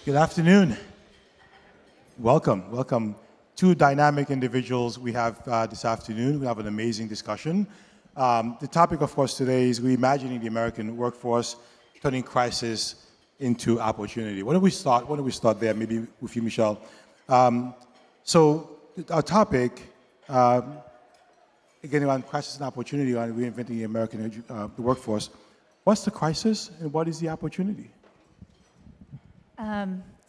Good afternoon. Welcome. Two dynamic individuals we have this afternoon. We have an amazing discussion. The topic, of course, today is reimagining the American workforce, turning crisis into opportunity. Why don't we start there, maybe with you, Michelle. So our topic, again, around crisis and opportunity, on reinventing the American the workforce. What's the crisis and what is the opportunity?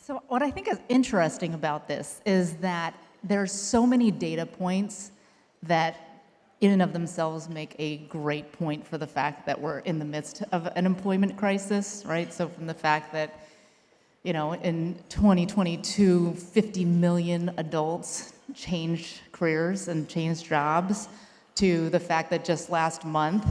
So what I think is interesting about this is that there's so many data points that in and of themselves make a great point for the fact that we're in the midst of an employment crisis, right? So from the fact that, in 2022, 50 million adults changed careers and changed jobs, to the fact that just last month,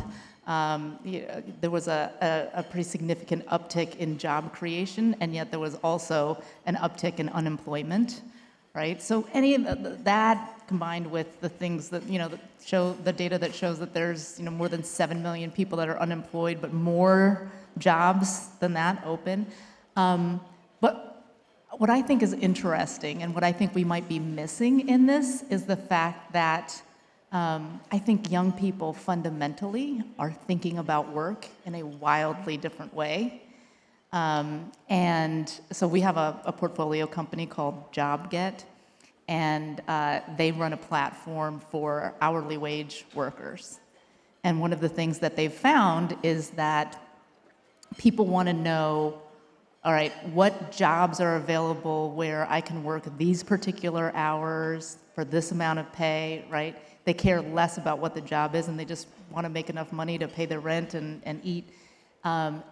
there was a pretty significant uptick in job creation, and yet there was also an uptick in unemployment, right? So any of that combined with the things that, that show the data that shows that there's, more than 7 million people that are unemployed, but more jobs than that open. But what I think is interesting and what I think we might be missing in this is the fact that I think young people fundamentally are thinking about work in a wildly different way. And so we have a portfolio company called JobGet, and they run a platform for hourly wage workers. And one of the things that they've found is that people want to know, all right, what jobs are available where I can work these particular hours for this amount of pay, right? They care less about what the job is, and they just want to make enough money to pay their rent and eat. And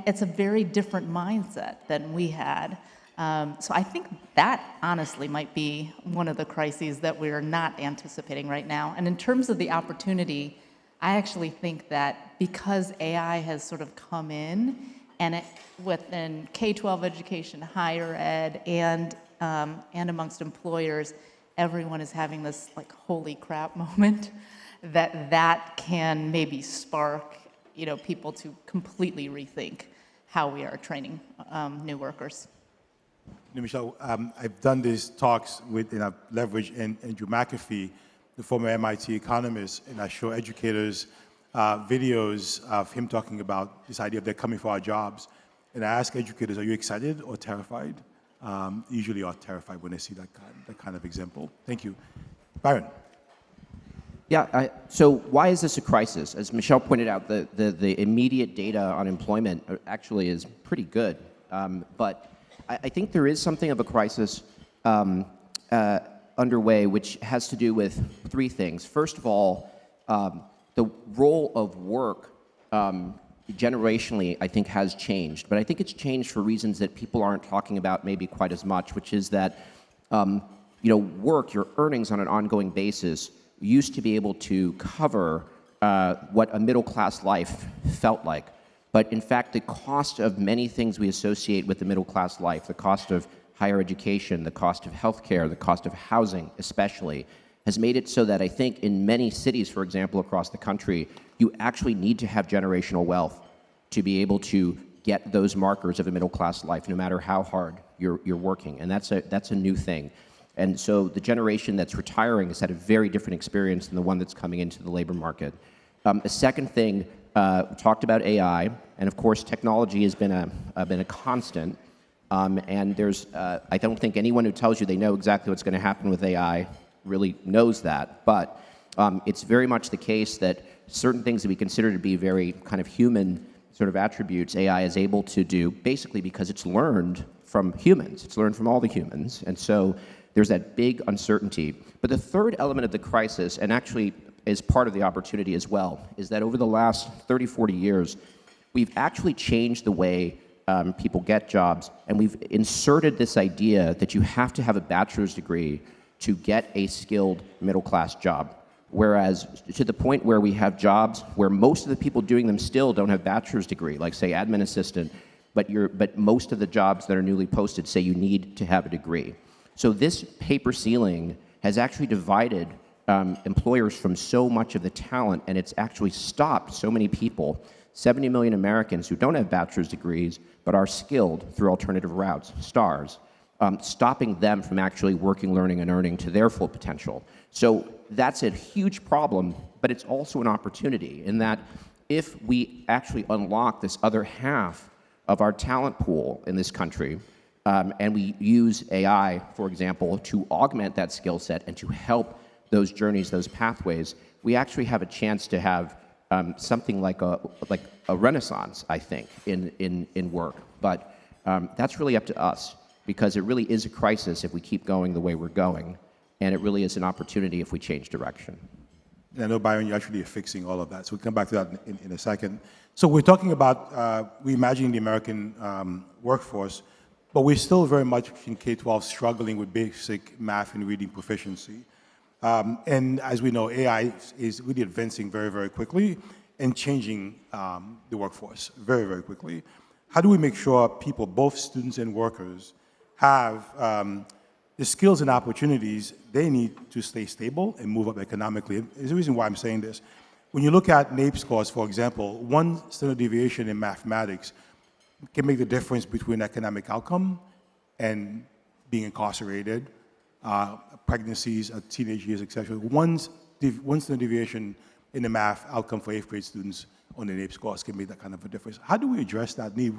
it's a very different mindset than we had. So I think that honestly might be one of the crises that we're not anticipating right now. And in terms of the opportunity, I actually think that because AI has sort of come in, and within K-12 education, higher ed, and amongst employers, everyone is having this like holy crap moment that can maybe spark people to completely rethink how we are training new workers. Michelle, I've done these talks with, and I've leveraged Andrew McAfee, the former MIT economist, and I show educators videos of him talking about this idea of they're coming for our jobs. And I ask educators, are you excited or terrified? Usually are terrified when they see that kind of example. Thank you. Byron. Yeah, so why is this a crisis? As Michelle pointed out, the immediate data on employment actually is pretty good. But I think there is something of a crisis underway, which has to do with three things. First of all, the role of work generationally, I think, has changed. But I think it's changed for reasons that people aren't talking about maybe quite as much, which is that work, your earnings on an ongoing basis, used to be able to cover what a middle-class life felt like. But in fact, the cost of many things we associate with the middle-class life, the cost of higher education, the cost of healthcare, the cost of housing especially, has made it so that I think in many cities, for example, across the country, you actually need to have generational wealth to be able to get those markers of a middle-class life, no matter how hard you're working. And that's a new thing. And so the generation that's retiring has had a very different experience than the one that's coming into the labor market. A second thing, we talked about AI, and of course technology has been a constant. And there's, I don't think anyone who tells you they know exactly what's going to happen with AI really knows that. But it's very much the case that certain things that we consider to be very kind of human sort of attributes, AI is able to do basically because it's learned from humans. It's learned from all the humans. And so there's that big uncertainty. But the third element of the crisis, and actually is part of the opportunity as well, is that over the last 30, 40 years, we've actually changed the way people get jobs, and we've inserted this idea that you have to have a bachelor's degree to get a skilled middle-class job. Whereas to the point where we have jobs where most of the people doing them still don't have bachelor's degree, like say admin assistant, but most of the jobs that are newly posted say you need to have a degree. So this paper ceiling has actually divided employers from so much of the talent, and it's actually stopped so many people, 70 million Americans who don't have bachelor's degrees but are skilled through alternative routes, STARS, stopping them from actually working, learning, and earning to their full potential. So that's a huge problem, but it's also an opportunity in that if we actually unlock this other half of our talent pool in this country, and we use AI, for example, to augment that skill set and to help those journeys, those pathways, we actually have a chance to have something like a renaissance, I think, in work. But that's really up to us, because it really is a crisis if we keep going the way we're going, and it really is an opportunity if we change direction. And I know, Byron, you're actually fixing all of that, so we'll come back to that in a second. So we're talking about reimagining the American workforce, but we're still very much in K-12 struggling with basic math and reading proficiency. And as we know, AI is really advancing very, very quickly and changing the workforce very, very quickly. How do we make sure people, both students and workers, have the skills and opportunities they need to stay stable and move up economically? There's a reason why I'm saying this. When you look at NAEP scores, for example, one standard deviation in mathematics can make the difference between economic outcome and being incarcerated, pregnancies, teenage years, etc. One standard deviation in the math outcome for 8th grade students on the NAEP scores can make that kind of a difference. How do we address that need?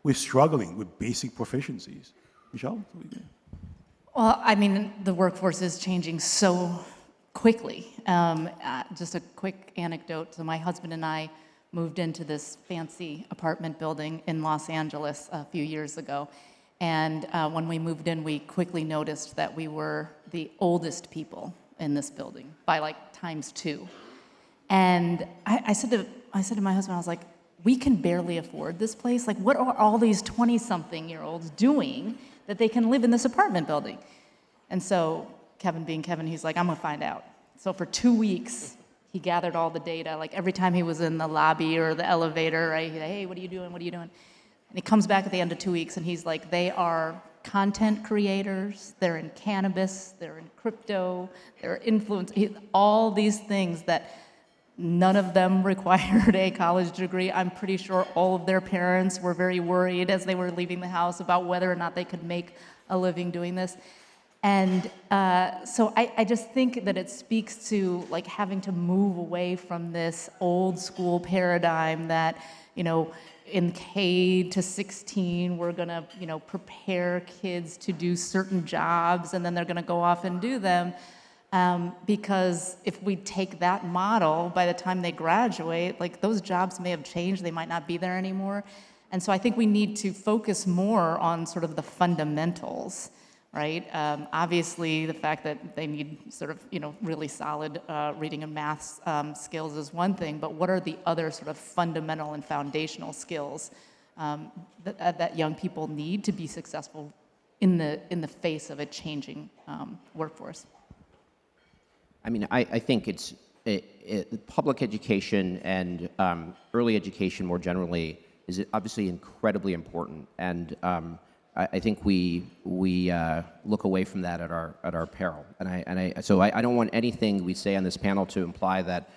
We're struggling with basic proficiencies. Michelle? Well, I mean, the workforce is changing so quickly. Just a quick anecdote. So my husband and I moved into this fancy apartment building in Los Angeles a few years ago. And when we moved in, we quickly noticed that we were the oldest people in this building by like ×2. And I said to my husband, I was like, we can barely afford this place. Like, what are all these 20-something-year-olds doing that they can live in this apartment building? And so Kevin being Kevin, he's like, I'm gonna find out. So for 2 weeks, he gathered all the data. Like every time he was in the lobby or the elevator, right? He's like, hey, what are you doing? What are you doing? And he comes back at the end of 2 weeks and he's like, they are content creators, they're in cannabis, they're in crypto, they're influencers, all these things that none of them required a college degree. I'm pretty sure all of their parents were very worried as they were leaving the house about whether or not they could make a living doing this. And so I just think that it speaks to like having to move away from this old school paradigm that, you know, in K to 16, we're gonna, you know, prepare kids to do certain jobs and then they're gonna go off and do them. Because if we take that model, by the time they graduate, like those jobs may have changed, they might not be there anymore. And so I think we need to focus more on sort of the fundamentals, right? Obviously, the fact that they need sort of, you know, really solid reading and math skills is one thing, but what are the other sort of fundamental and foundational skills that young people need to be successful in the face of a changing workforce? I mean, I think it's public education and early education more generally is obviously incredibly important, and I think we look away from that at our peril. So I don't want anything we say on this panel to imply that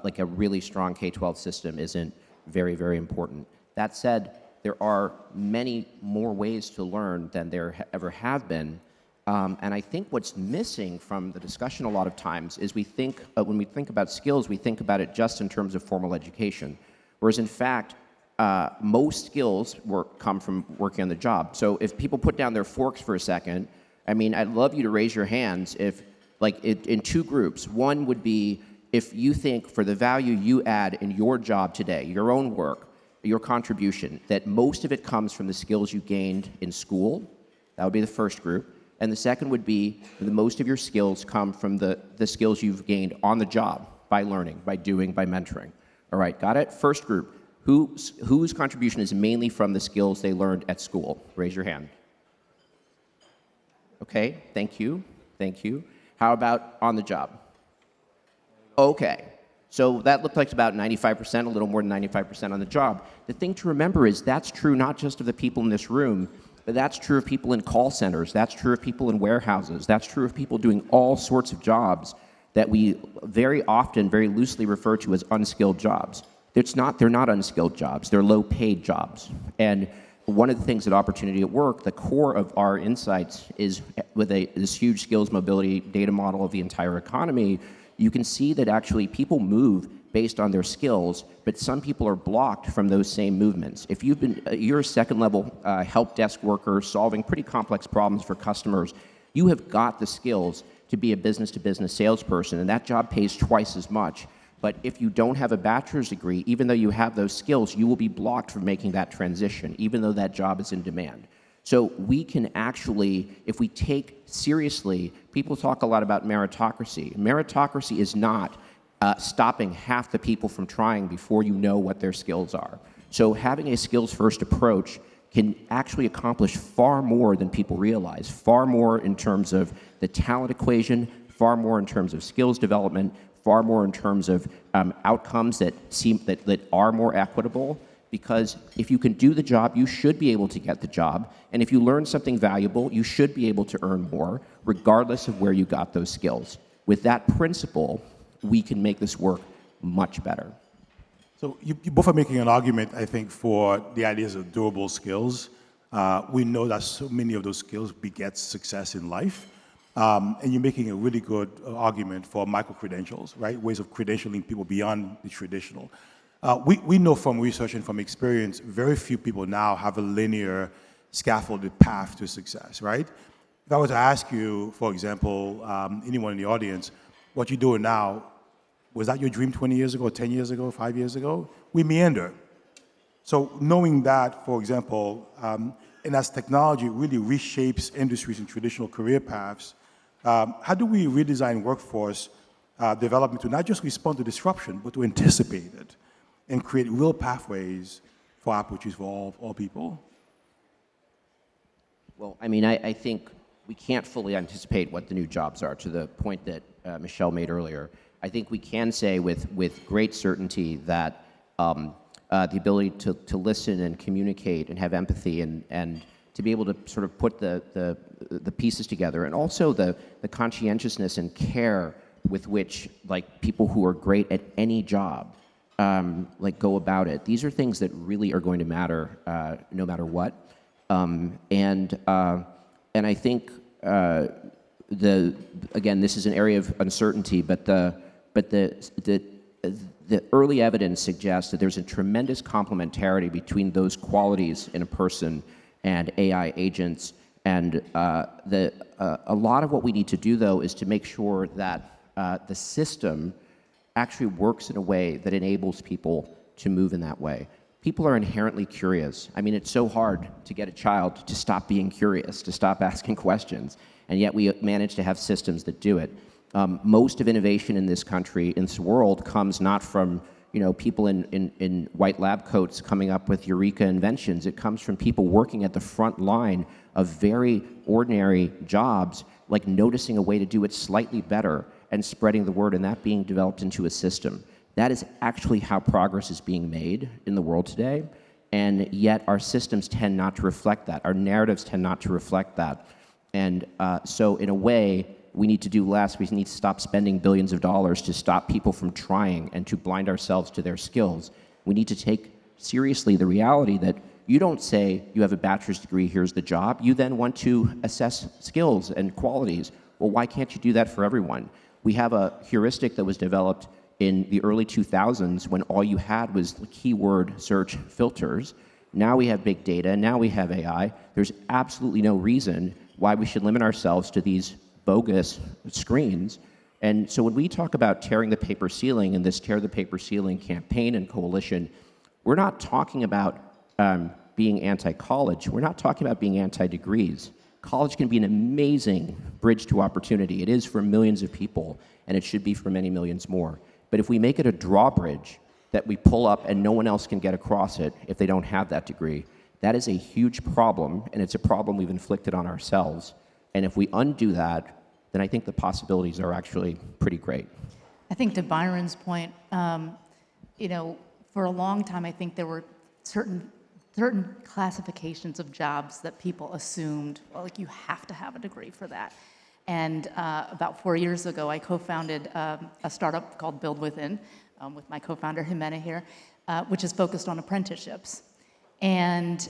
like a really strong K-12 system isn't very, very important. That said, there are many more ways to learn than there ever have been. And I think what's missing from the discussion a lot of times is we think, when we think about skills, we think about it just in terms of formal education. Whereas in fact, most skills come from working on the job. So if people put down their forks for a second, I mean, I'd love you to raise your hands if, like, in two groups. One would be if you think for the value you add in your job today, your own work, your contribution, that most of it comes from the skills you gained in school. That would be the first group. And the second would be that most of your skills come from the skills you've gained on the job, by learning, by doing, by mentoring. All right, got it? First group, whose contribution is mainly from the skills they learned at school? Raise your hand. Okay, thank you, thank you. How about on the job? Okay, so that looked like about 95%, a little more than 95% on the job. The thing to remember is that's true not just of the people in this room, but that's true of people in call centers, that's true of people in warehouses, that's true of people doing all sorts of jobs that we very often, very loosely refer to as unskilled jobs. They're not unskilled jobs, they're low-paid jobs. And one of the things at Opportunity at Work, the core of our insights is with this huge skills mobility data model of the entire economy, you can see that actually people move based on their skills, but some people are blocked from those same movements. If you're a second-level help desk worker solving pretty complex problems for customers, you have got the skills to be a business-to-business salesperson, and that job pays twice as much. But if you don't have a bachelor's degree, even though you have those skills, you will be blocked from making that transition, even though that job is in demand. So we can actually, if we take seriously, people talk a lot about meritocracy. Meritocracy is not stopping half the people from trying before you know what their skills are. So having a skills-first approach can actually accomplish far more than people realize, far more in terms of the talent equation, far more in terms of skills development, far more in terms of outcomes that are more equitable. Because if you can do the job, you should be able to get the job. And if you learn something valuable, you should be able to earn more, regardless of where you got those skills. With that principle, we can make this work much better. So you both are making an argument, I think, for the ideas of durable skills. We know that so many of those skills beget success in life. And you're making a really good argument for micro-credentials, right? Ways of credentialing people beyond the traditional. We know from research and from experience, very few people now have a linear scaffolded path to success, right? If I were to ask you, for example, anyone in the audience, what you're doing now, was that your dream 20 years ago, 10 years ago, 5 years ago? We meander. So knowing that, for example, and as technology really reshapes industries and traditional career paths, how do we redesign workforce development to not just respond to disruption, but to anticipate it and create real pathways for opportunities for all people? Well, I mean, I think we can't fully anticipate what the new jobs are, to the point that Michelle made earlier. I think we can say with great certainty that the ability to listen and communicate and have empathy and to be able to sort of put the pieces together, and also the conscientiousness and care with which like people who are great at any job like go about it. These are things that really are going to matter no matter what. And I think again, this is an area of uncertainty, but the early evidence suggests that there's a tremendous complementarity between those qualities in a person and AI agents. And a lot of what we need to do, though, is to make sure that the system actually works in a way that enables people to move in that way. People are inherently curious. I mean, it's so hard to get a child to stop being curious, to stop asking questions, and yet we manage to have systems that do it. Most of innovation in this country, in this world, comes not from people in white lab coats coming up with eureka inventions. It comes from people working at the front line of very ordinary jobs, like noticing a way to do it slightly better and spreading the word, and that being developed into a system. That is actually how progress is being made in the world today, and yet our systems tend not to reflect that. Our narratives tend not to reflect that. And so in a way, we need to do less. We need to stop spending billions of dollars to stop people from trying and to blind ourselves to their skills. We need to take seriously the reality that you don't say you have a bachelor's degree, here's the job. You then want to assess skills and qualities. Well, why can't you do that for everyone? We have a heuristic that was developed in the early 2000s when all you had was keyword search filters. Now we have big data, now we have AI. There's absolutely no reason why we should limit ourselves to these bogus screens. And so when we talk about tearing the paper ceiling and this Tear the Paper Ceiling campaign and coalition, we're not talking about being anti-college. We're not talking about being anti-degrees. College can be an amazing bridge to opportunity. It is for millions of people, and it should be for many millions more. But if we make it a drawbridge that we pull up and no one else can get across it if they don't have that degree, that is a huge problem, and it's a problem we've inflicted on ourselves. And if we undo that, then I think the possibilities are actually pretty great. I think to Byron's point, for a long time, I think there were certain classifications of jobs that people assumed, well, like you have to have a degree for that. And about 4 years ago, I co-founded a startup called Build Within with my co-founder Jimena here, which is focused on apprenticeships. And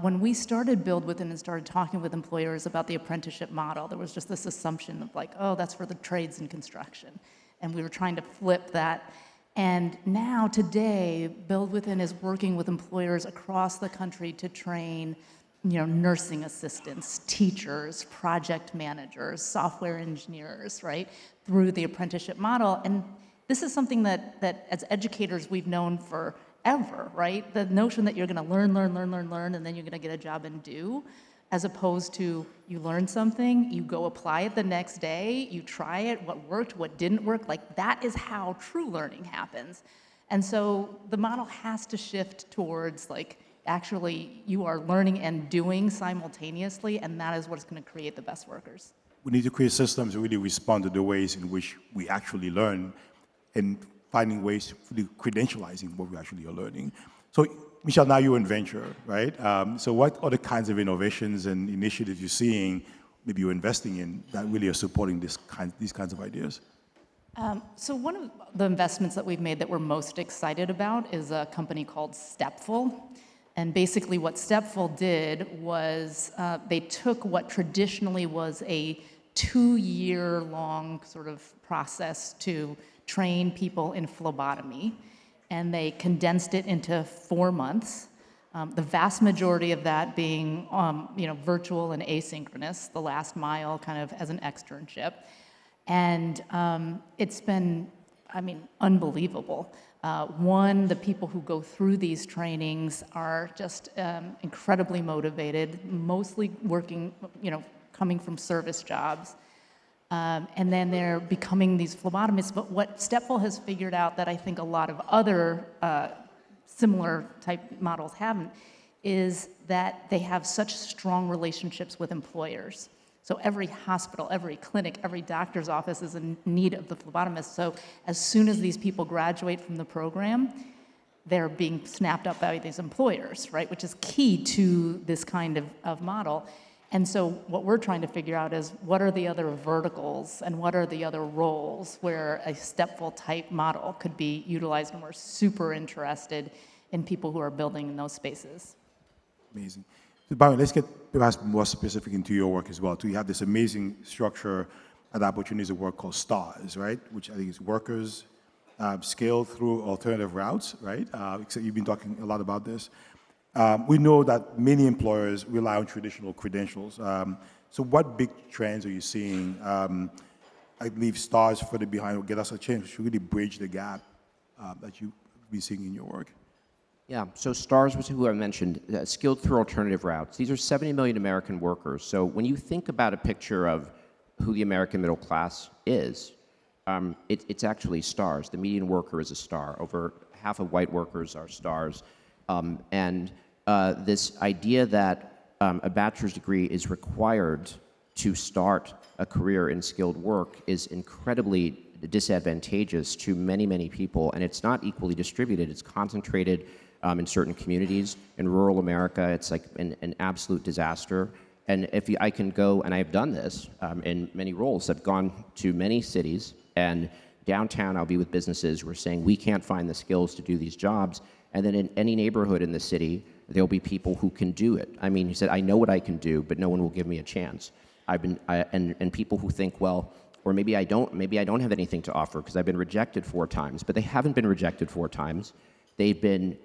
when we started Build Within and started talking with employers about the apprenticeship model, there was just this assumption of like, oh, that's for the trades and construction. And we were trying to flip that. And now, today, Build Within is working with employers across the country to train, nursing assistants, teachers, project managers, software engineers, right, through the apprenticeship model. And this is something that as educators we've known forever, right? The notion that you're going to learn, and then you're going to get a job and do, as opposed to you learn something, you go apply it the next day, you try it, what worked, what didn't work, like that is how true learning happens. And so the model has to shift towards like, actually you are learning and doing simultaneously, and that is what's going to create the best workers. We need to create systems that really respond to the ways in which we actually learn and finding ways for the credentializing what we actually are learning. So, Michelle, now you're in venture, right? So what are the kinds of innovations and initiatives you're seeing, maybe you're investing in, that really are supporting these kinds of ideas? So one of the investments that we've made that we're most excited about is a company called Stepful. And basically what Stepful did was they took what traditionally was a 2-year-long sort of process to train people in phlebotomy, and they condensed it into 4 months. The vast majority of that being virtual and asynchronous, the last mile kind of as an externship. And it's been, unbelievable. One, the people who go through these trainings are just incredibly motivated, mostly working, coming from service jobs. And then they're becoming these phlebotomists. But what Stepful has figured out that I think a lot of other similar type models haven't is that they have such strong relationships with employers. So every hospital, every clinic, every doctor's office is in need of the phlebotomist. So as soon as these people graduate from the program, they're being snapped up by these employers, right? Which is key to this kind of model. And so what we're trying to figure out is what are the other verticals and what are the other roles where a Stepful type model could be utilized, and we're super interested in people who are building in those spaces. Amazing. So Byron, let's get perhaps more specific into your work as well. So you have this amazing structure and opportunities of work called STARS, right? Which I think is workers scaled through alternative routes, right? Except you've been talking a lot about this. We know that many employers rely on traditional credentials. So what big trends are you seeing? I believe STARS further behind will get us a chance to really bridge the gap that you've been seeing in your work. Yeah, so STARS was who I mentioned, skilled through alternative routes. These are 70 million American workers. So when you think about a picture of who the American middle class is, it's actually STARS. The median worker is a star. Over half of white workers are stars. This idea that a bachelor's degree is required to start a career in skilled work is incredibly disadvantageous to many, many people, and it's not equally distributed. It's concentrated in certain communities. In rural America, it's like an absolute disaster. And I can go, and I've done this in many roles. I've gone to many cities, and downtown I'll be with businesses who are saying, we can't find the skills to do these jobs. And then in any neighborhood in the city, there'll be people who can do it. I mean, he said, I know what I can do, but no one will give me a chance. And people who think, well, or maybe I don't have anything to offer because I've been rejected 4 times, but they haven't been rejected 4 times. They've been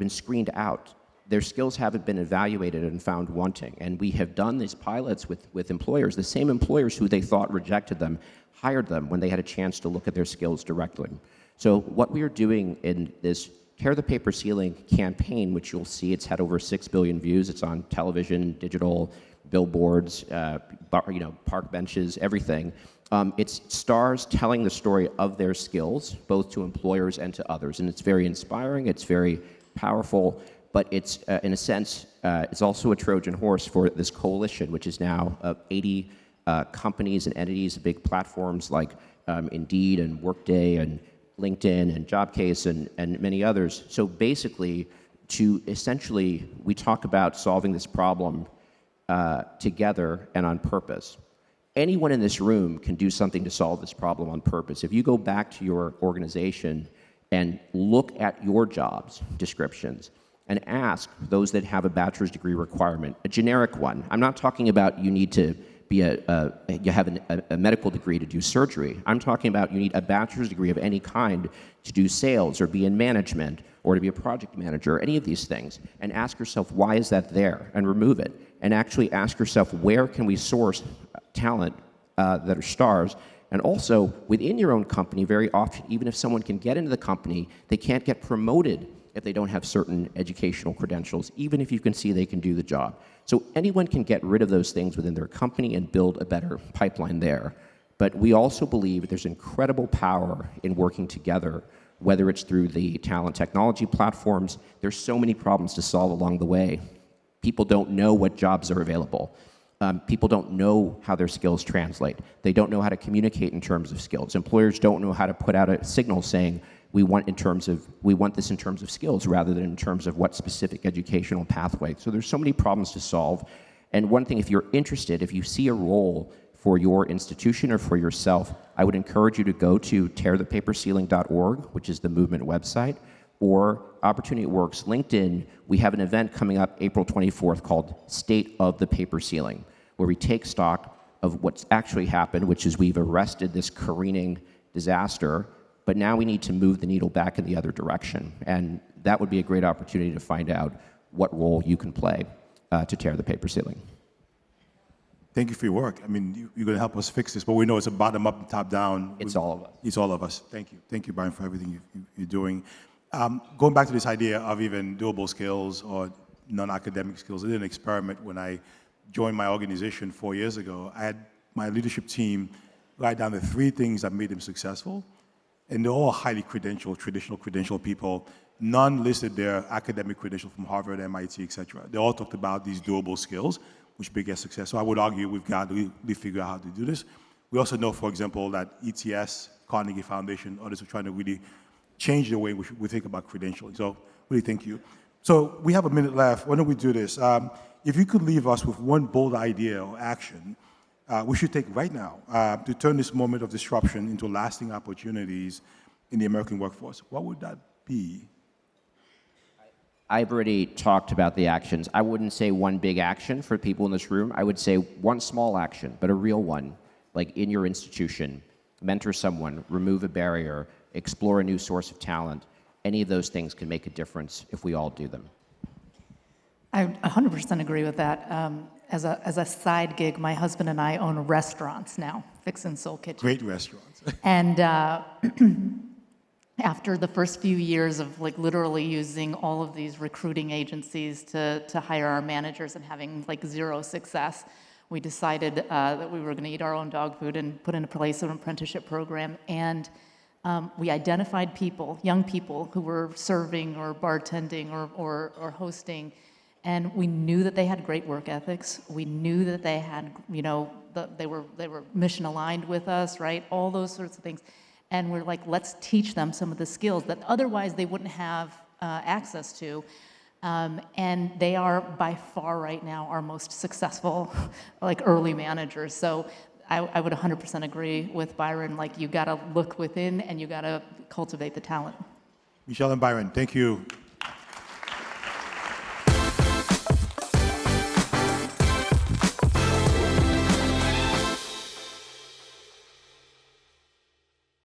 screened out. Their skills haven't been evaluated and found wanting. And we have done these pilots with employers, the same employers who they thought rejected them, hired them when they had a chance to look at their skills directly. So what we are doing in this Tear the Paper Ceiling campaign, which you'll see, it's had over 6 billion views. It's on television, digital, billboards, park benches, everything. It's stars telling the story of their skills, both to employers and to others. And it's very inspiring, it's very powerful, but it's, in a sense, it's also a Trojan horse for this coalition, which is now 80 companies and entities, big platforms like Indeed and Workday and LinkedIn and Jobcase and many others. So basically, we talk about solving this problem together and on purpose. anyone in this room can do something to solve this problem on purpose. If you go back to your organization and look at your jobs descriptions and ask those that have a bachelor's degree requirement, a generic one. I'm not talking about you need to be you have a medical degree to do surgery. I'm talking about you need a bachelor's degree of any kind to do sales or be in management or to be a project manager, any of these things, and ask yourself, why is that there? And remove it. And actually ask yourself, where can we source talent that are stars? And also, within your own company, very often, even if someone can get into the company, they can't get promoted if they don't have certain educational credentials, even if you can see they can do the job. So anyone can get rid of those things within their company and build a better pipeline there. But we also believe there's incredible power in working together, whether it's through the talent technology platforms. There's so many problems to solve along the way. People don't know what jobs are available. People don't know how their skills translate. They don't know how to communicate in terms of skills. Employers don't know how to put out a signal saying, we want this in terms of skills rather than in terms of what specific educational pathway. So there's so many problems to solve. And one thing, if you're interested, if you see a role for your institution or for yourself, I would encourage you to go to tearthepaperceiling.org, which is the movement website, or Opportunity at Work's LinkedIn. We have an event coming up April 24th called State of the Paper Ceiling, where we take stock of what's actually happened, which is we've arrested this careening disaster, but now we need to move the needle back in the other direction. And that would be a great opportunity to find out what role you can play to tear the paper ceiling. Thank you for your work. I mean, you're going to help us fix this, but we know it's a bottom-up and top-down. It's all of us. It's all of us. Thank you. Thank you, Byron, for everything you're doing. Going back to this idea of even doable skills or non-academic skills, I did an experiment when I joined my organization 4 years ago. I had my leadership team write down the 3 things that made them successful, and they're all highly credentialed, traditional credentialed people. None listed their academic credential from Harvard, MIT, et cetera. They all talked about these doable skills, which beget success. So I would argue we've got to really figure out how to do this. We also know, for example, that ETS, Carnegie Foundation, others are trying to really change the way we think about credentialing. So really thank you. So we have a minute left. Why don't we do this? If you could leave us with one bold idea or action we should take right now to turn this moment of disruption into lasting opportunities in the American workforce, what would that be? I've already talked about the actions. I wouldn't say one big action for people in this room. I would say one small action, but a real one, like in your institution. Mentor someone, remove a barrier, explore a new source of talent. Any of those things can make a difference if we all do them. I 100% agree with that. As a side gig, my husband and I own restaurants now, Fix and Soul Kitchen. Great restaurants. And after the first few years of like literally using all of these recruiting agencies to hire our managers and having like zero success, we decided that we were going to eat our own dog food and put in place an apprenticeship program. And we identified people, young people who were serving or bartending or hosting, and we knew that they had great work ethics. We knew that they had, you know, they were mission aligned with us, right? All those sorts of things. And we're like, let's teach them some of the skills that otherwise they wouldn't have access to. And they are by far right now our most successful, like early managers. So I would 100% agree with Byron. Like you got to look within and you got to cultivate the talent. Michelle and Byron, thank you.